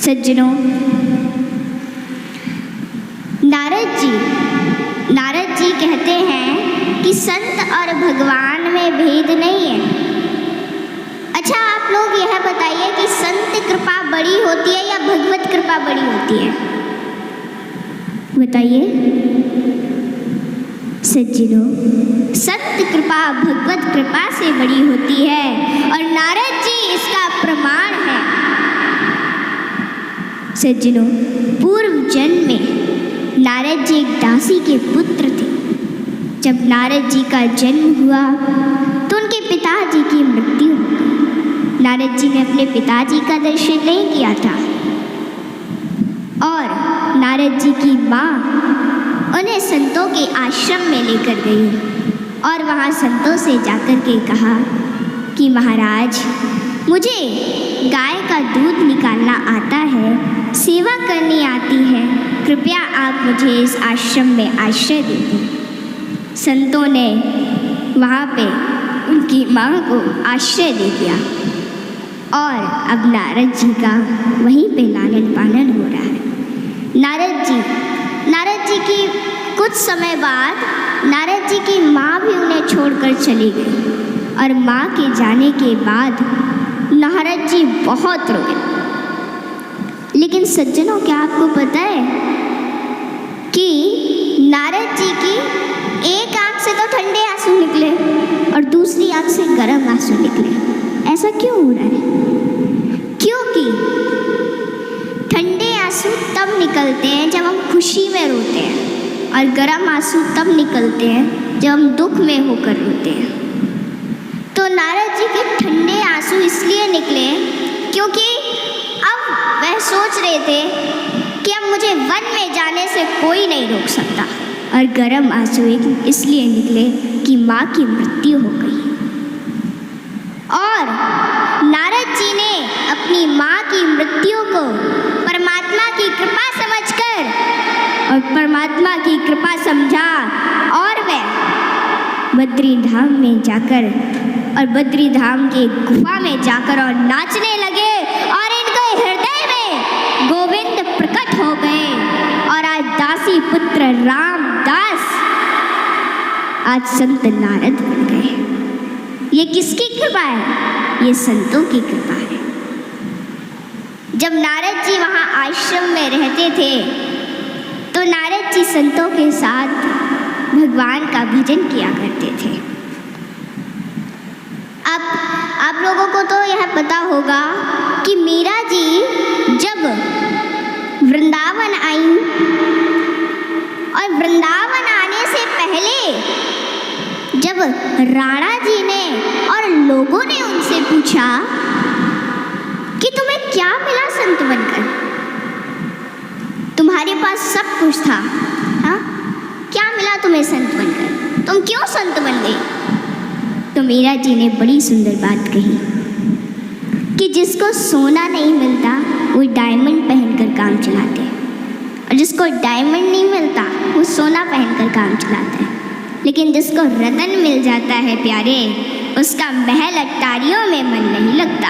सज्जनों, नारद जी कहते हैं कि संत और भगवान में भेद नहीं है। अच्छा, आप लोग यह बताइए कि संत कृपा बड़ी होती है या भगवत कृपा बड़ी होती है? बताइए सज्जनों, संत कृपा भगवत कृपा से बड़ी होती है और नारद जी इसका प्रमाण है। सज्जनों, पूर्व जन्म में नारद जी एक दासी के पुत्र थे। जब नारद जी का जन्म हुआ तो उनके पिताजी की मृत्यु हो गई। नारद जी ने अपने पिताजी का दर्शन नहीं किया था और नारद जी की माँ उन्हें संतों के आश्रम में लेकर गई और वहाँ संतों से जाकर के कहा कि महाराज, मुझे गाय का दूध निकालना आता है, सेवा करनी आती है, कृपया आप मुझे इस आश्रम में आश्रय दे दें। संतों ने वहाँ पे उनकी माँ को आश्रय दे दिया और अब नारद जी का वहीं पे लालन पालन हो रहा है। नारद जी की कुछ समय बाद नारद जी की माँ भी उन्हें छोड़कर चली गई और माँ के जाने के बाद नारद जी बहुत रोए। लेकिन सज्जनों, क्या आपको पता है कि नारद जी की एक आंख से तो ठंडे आंसू निकले और दूसरी आंख से गर्म आंसू निकले? ऐसा क्यों हो रहा है? क्योंकि ठंडे आंसू तब निकलते हैं जब हम खुशी में रोते हैं और गर्म आंसू तब निकलते हैं जब हम दुख में होकर रोते हैं। तो नारद जी के ठंडे आंसू इसलिए निकले क्योंकि अब वह सोच रहे थे कि अब मुझे वन में जाने से कोई नहीं रोक सकता, और गर्म आंसू इसलिए निकले कि माँ की मृत्यु हो गई। और नारद जी ने अपनी माँ की मृत्यु को परमात्मा की कृपा समझकर और परमात्मा की कृपा समझा और वह बद्री धाम में जाकर और बद्री धाम के गुफा में जाकर और नाचने लगे और इनके हृदय में गोविंद प्रकट हो गए और आज दासी पुत्र रामदास आज संत नारद बन गए। ये किसकी कृपा है? ये संतों की कृपा है। जब नारद जी वहाँ आश्रम में रहते थे तो नारद जी संतों के साथ भगवान का भजन किया करते थे। आप लोगों को तो यह पता होगा कि मीरा जी जब वृंदावन आई और वृंदावन आने से पहले जब राणा जी ने और लोगों ने उनसे पूछा कि तुम्हें क्या मिला संत बनकर? तुम्हारे पास सब कुछ था, हाँ? क्या मिला तुम्हें संत बनकर? तुम क्यों संत बन गई? तो मीरा जी ने बड़ी सुंदर बात कही कि जिसको सोना नहीं मिलता वो डायमंड पहनकर काम चलाते हैं, और जिसको डायमंड नहीं मिलता वो सोना पहनकर काम चलाता है, लेकिन जिसको रतन मिल जाता है प्यारे, उसका महल अट्टारियों में मन नहीं लगता।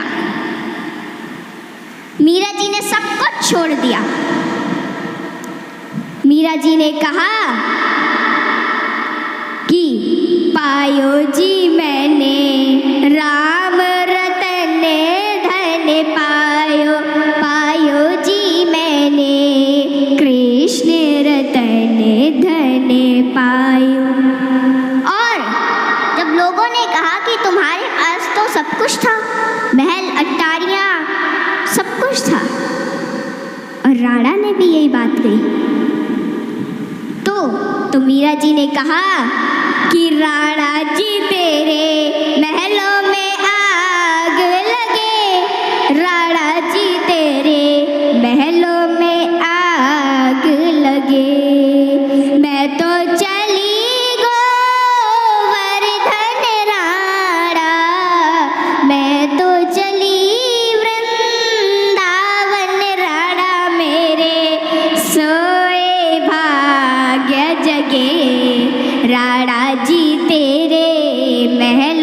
मीरा जी ने सब कुछ छोड़ दिया। मीरा जी ने कहा कि पायो जी मैंने राम रतन धन पायो, पायो जी मैंने कृष्ण रतन धन पायो। और जब लोगों ने कहा कि तुम्हारे पास तो सब कुछ था, महल अट्टारियाँ सब कुछ था, और राणा ने भी यही बात कही, तो मीरा जी ने कहा कि राणा जी तेरे महलों में आग लगे, राणा जी तेरे महलों में आग लगे। मैं तो चली गोवर्धन राणा, मैं तो चली वृंदावन राणा, मेरे सोए भाग्य जगे, राणा जी तेरे महल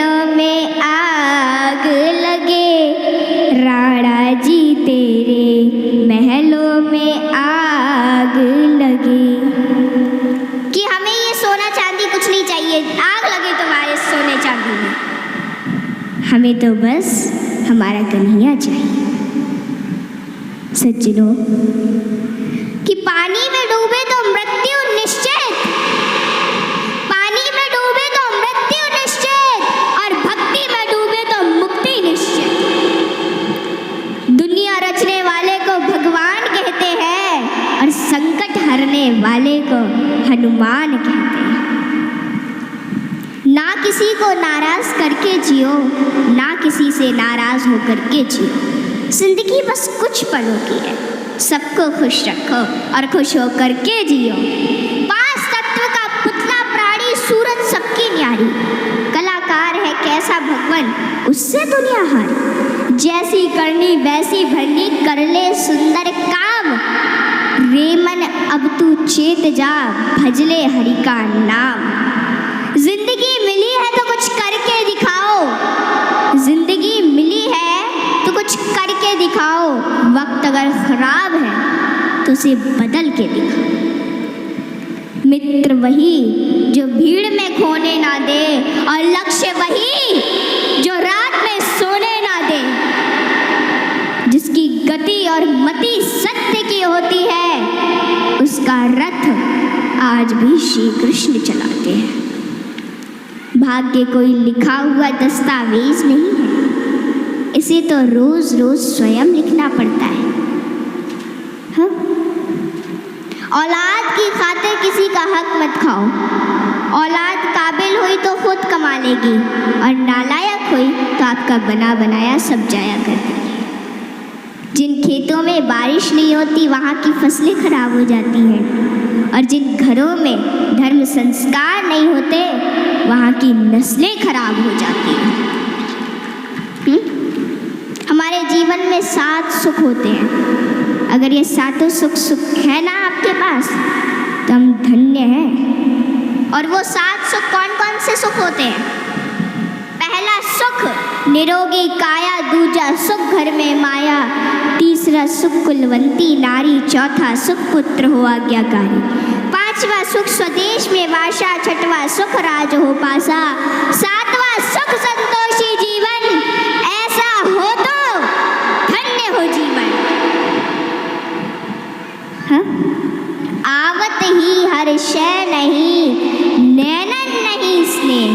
हमें तो बस हमारा कन्हैया चाहिए। सज्जनों, कि पानी में डूबे तो मृत्यु निश्चित, पानी में डूबे तो मृत्यु निश्चित, और भक्ति में डूबे तो मुक्ति निश्चित। दुनिया रचने वाले को भगवान कहते हैं और संकट हरने वाले को हनुमान कहते हैं। ना किसी को नाराज करके जियो, ना किसी से नाराज होकर के जियो। जिंदगी बस कुछ पलों की है, सबको खुश रखो और खुश होकर के जियो। पांच तत्व का पुतला प्राणी सूरत सबकी न्यारी, कलाकार है कैसा भगवान उससे दुनिया हारी। जैसी करनी वैसी भरनी कर ले सुंदर काम, रेमन अब तू चेत जा भजले हरि का नाम। जिंदगी मिली है तो कुछ करके दिखाओ, जिंदगी मिली है तो कुछ करके दिखाओ। वक्त अगर खराब है तो उसे बदल के दिखाओ। मित्र वही जो भीड़ में खोने ना दे, और लक्ष्य वही जो रात में सोने ना दे। जिसकी गति और मति सत्य की होती है, उसका रथ आज भी श्री कृष्ण चलाते हैं। भाग्य कोई लिखा हुआ दस्तावेज नहीं है, इसे तो रोज रोज स्वयं लिखना पड़ता है। हाँ? औलाद की खातिर किसी का हक मत खाओ। औलाद काबिल हुई तो खुद कमा लेगी, और नालायक हुई तो आपका बना बनाया सब जाया कर देगी। जिन खेतों में बारिश नहीं होती वहाँ की फसलें खराब हो जाती हैं, और जिन घरों में धर्म संस्कार नहीं होते वहाँ की नस्लें खराब हो जाती हैं। हमारे जीवन में 7 सुख होते हैं। अगर ये 7 सुख है ना आपके पास तो हम धन्य हैं। और वो 7 सुख कौन कौन से सुख होते हैं? पहला सुख निरोगी काया, दूजा सुख घर में माया, तीसरा सुख कुलवंती नारी, चौथा सुख पुत्र हो आज्ञाकारी, पांचवा सुख स्वदेश में वासा, छठवां सुख राज हो पासा, सातवां सुख संतोषी जीवन, ऐसा हो तो धन्य हो जीवन। हाँ? आवत ही हर शय नहीं, नैनन नहीं स्नेह।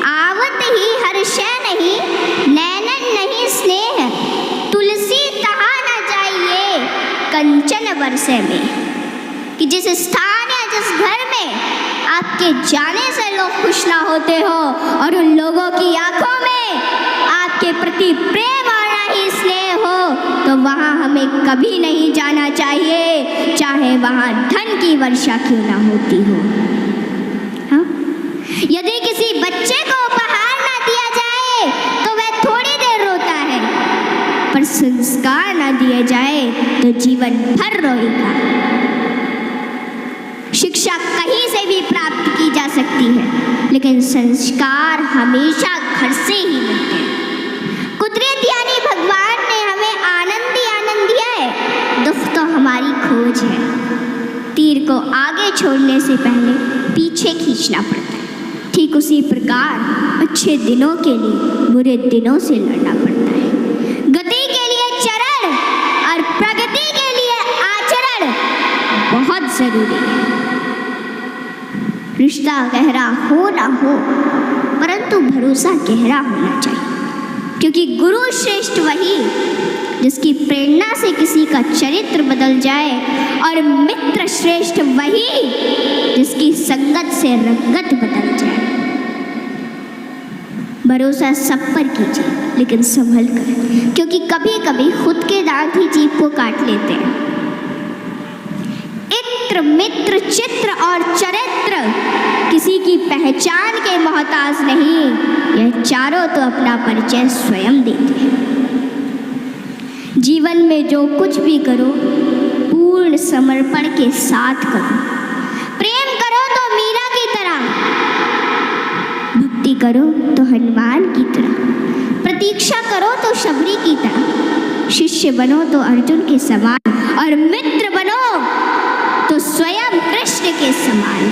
आवत ही हर शय नहीं, नैनन नहीं स्नेह, तुलसी तहा न जाइए कंचन बरसे में। कि जिस स्थान या जिस घर में आपके जाने से लोग खुश ना होते हो, और उन लोगों की आंखों में आपके प्रति प्रेम और ना ही स्नेह हो, तो वहाँ हमें कभी नहीं जाना चाहिए, चाहे वहाँ धन की वर्षा क्यों ना होती हो। हाँ? यदि किसी बच्चे को उपहार ना दिया जाए तो वह थोड़ी देर रोता है, पर संस्कार ना दिए जाए तो जीवन भर रोएगा। शिक्षा कहीं से भी प्राप्त की जा सकती है, लेकिन संस्कार हमेशा घर से ही मिलते हैं। कुदरत यानी भगवान ने हमें आनंद ही आनंद दिया है, दुख तो हमारी खोज है। तीर को आगे छोड़ने से पहले पीछे खींचना पड़ता है, ठीक उसी प्रकार अच्छे दिनों के लिए बुरे दिनों से लड़ना पड़ता है। गति के लिए चरण और प्रगति के लिए आचरण बहुत जरूरी है। रिश्ता गहरा हो ना हो, परंतु भरोसा गहरा होना चाहिए, क्योंकि गुरु श्रेष्ठ वही जिसकी प्रेरणा से किसी का चरित्र बदल जाए, और मित्र श्रेष्ठ वही जिसकी संगत से रंगत बदल जाए। भरोसा सब पर कीजिए, लेकिन संभल कर, क्योंकि कभी कभी खुद के दांत ही जीभ को काट लेते हैं। इत्र, मित्र, चित्र और चरित्र किसी की पहचान के मोहताज नहीं, यह चारों तो अपना परिचय स्वयं देते हैं। जीवन में जो कुछ भी करो पूर्ण समर्पण के साथ करो। प्रेम करो तो मीरा की तरह, भक्ति करो तो हनुमान की तरह, प्रतीक्षा करो तो शबरी की तरह, शिष्य बनो तो अर्जुन के समान, और मित्र बनो तो स्वयं कृष्ण के समान।